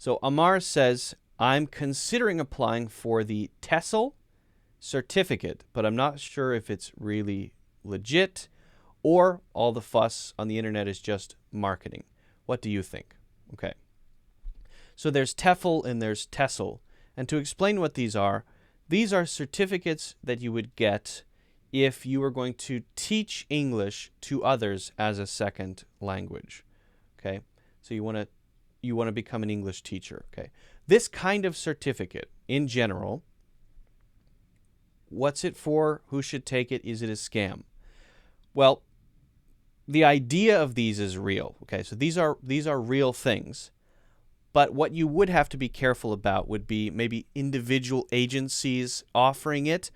So Amar says, I'm considering applying for the TESOL certificate, but I'm not sure if it's really legit or all the fuss on the internet is just marketing. What do you think? Okay. So there's TEFL and there's TESOL. And to explain what these are certificates that you would get if you were going to teach English to others as a second language. Okay? So you want to become an English teacher. Okay? This kind of certificate in general, what's it for? Who should take it? Is it a scam? Well, the idea of these is real. Okay? So these are real things. But what you would have to be careful about would be maybe individual agencies offering it.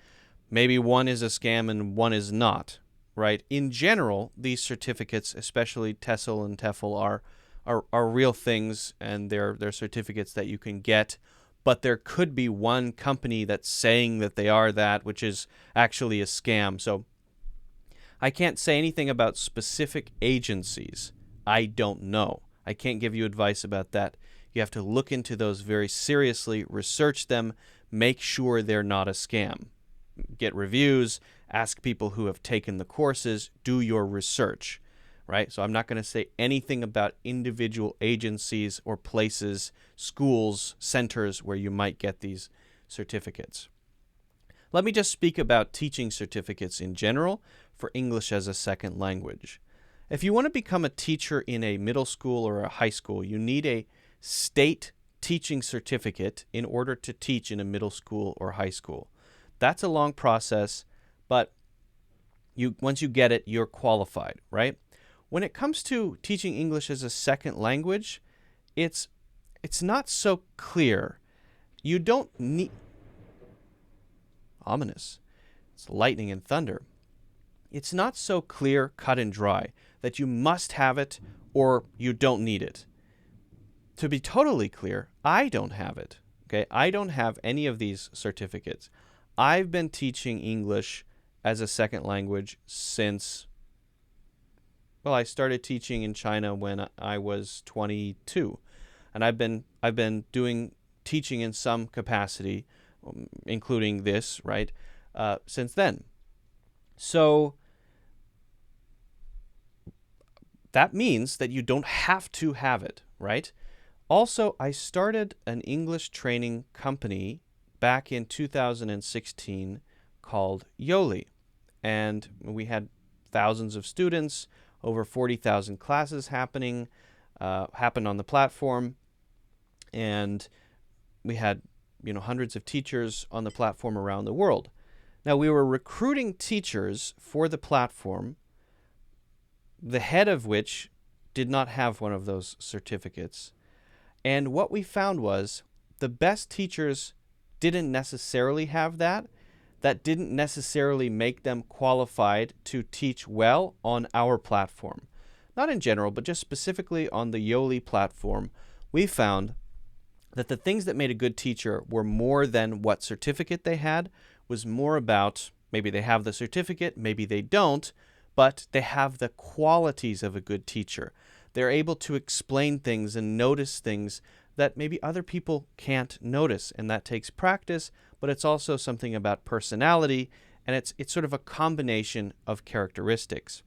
Maybe one is a scam and one is not, right? In general, these certificates, especially TESOL and TEFL, are real things, and they're certificates that you can get. But there could be one company that's saying that they are that, which is actually a scam. So I can't say anything about specific agencies. I don't know. I can't give you advice about that. You have to look into those very seriously, research them, make sure they're not a scam. Get reviews, ask people who have taken the courses, do your research, right? So I'm not going to say anything about individual agencies or places, schools, centers where you might get these certificates. Let me just speak about teaching certificates in general for English as a second language. If you want to become a teacher in a middle school or a high school, you need a state teaching certificate in order to teach in a middle school or high school. That's a long process, but once you get it, you're qualified, right? When it comes to teaching English as a second language, it's not so clear. You don't need... Ominous. It's lightning and thunder. It's not so clear, cut and dry, that you must have it or you don't need it. To be totally clear, I don't have it. Okay, I don't have any of these certificates. I've been teaching English as a second language since, well, I started teaching in China when I was 22, and I've been doing teaching in some capacity, including this, right, since then. So that means that you don't have to have it, right? Also, I started an English training company back in 2016 called Yoli, and we had thousands of students, over 40,000 classes happened on the platform, and we had hundreds of teachers on the platform around the world. Now, we were recruiting teachers for the platform, the head of which did not have one of those certificates. And what we found was the best teachers didn't necessarily have that. That didn't necessarily make them qualified to teach well on our platform. Not in general, but just specifically on the Yoli platform, we found that the things that made a good teacher were more than what certificate they had, was more about maybe they have the certificate, maybe they don't, but they have the qualities of a good teacher. They're able to explain things and notice things that maybe other people can't notice, and that takes practice, but it's also something about personality, and it's sort of a combination of characteristics.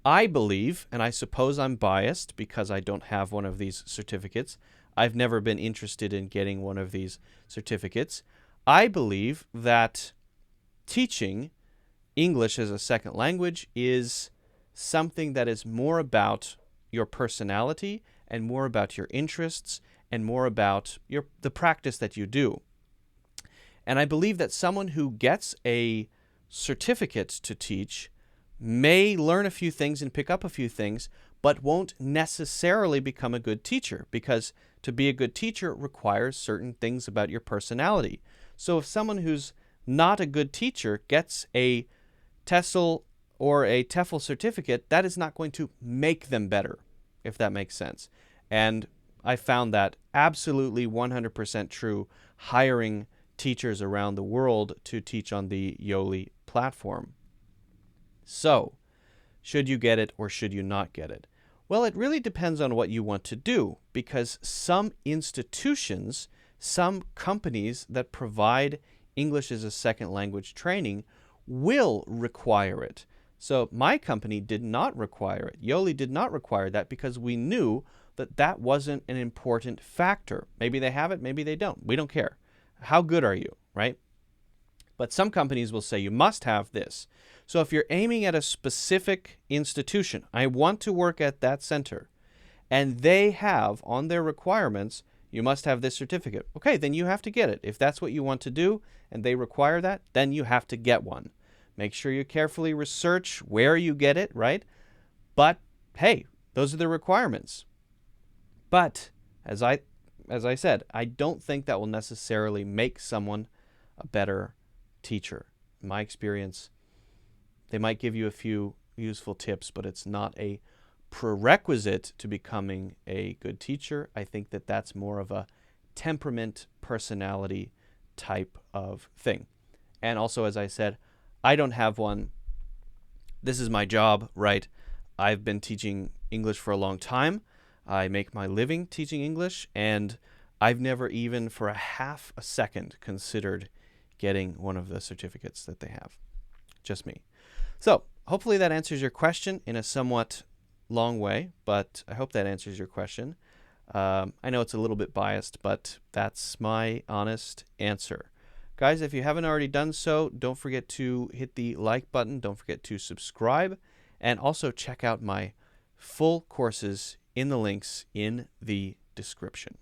I believe, and I suppose I'm biased because I don't have one of these certificates, I've never been interested in getting one of these certificates. I believe that teaching English as a second language is something that is more about your personality and more about your interests and more about the practice that you do. And I believe that someone who gets a certificate to teach may learn a few things and pick up a few things, but won't necessarily become a good teacher, because to be a good teacher requires certain things about your personality. So if someone who's not a good teacher gets a TESOL or a TEFL certificate, that is not going to make them better, if that makes sense. And I found that absolutely 100% true hiring teachers around the world to teach on the Yoli platform. So, should you get it or should you not get it? Well, it really depends on what you want to do, because some institutions, some companies that provide English as a second language training will require it. So my company did not require it. Yoli did not require that because we knew that that wasn't an important factor. Maybe they have it, maybe they don't. We don't care. How good are you, right? But some companies will say you must have this. So if you're aiming at a specific institution, I want to work at that center, and they have on their requirements, you must have this certificate. Okay, then you have to get it. If that's what you want to do and they require that, then you have to get one. Make sure you carefully research where you get it, right? But hey, those are the requirements. But as I said, I don't think that will necessarily make someone a better teacher. In my experience, they might give you a few useful tips, but it's not a prerequisite to becoming a good teacher. I think that that's more of a temperament, personality type of thing. And also, as I said, I don't have one. This is my job, right? I've been teaching English for a long time. I make my living teaching English, and I've never even for a half a second considered getting one of the certificates that they have. Just me. So hopefully that answers your question in a somewhat long way, but I hope that answers your question. I know it's a little bit biased, but that's my honest answer. Guys, if you haven't already done so, don't forget to hit the like button. Don't forget to subscribe, and also check out my full courses in the links in the description.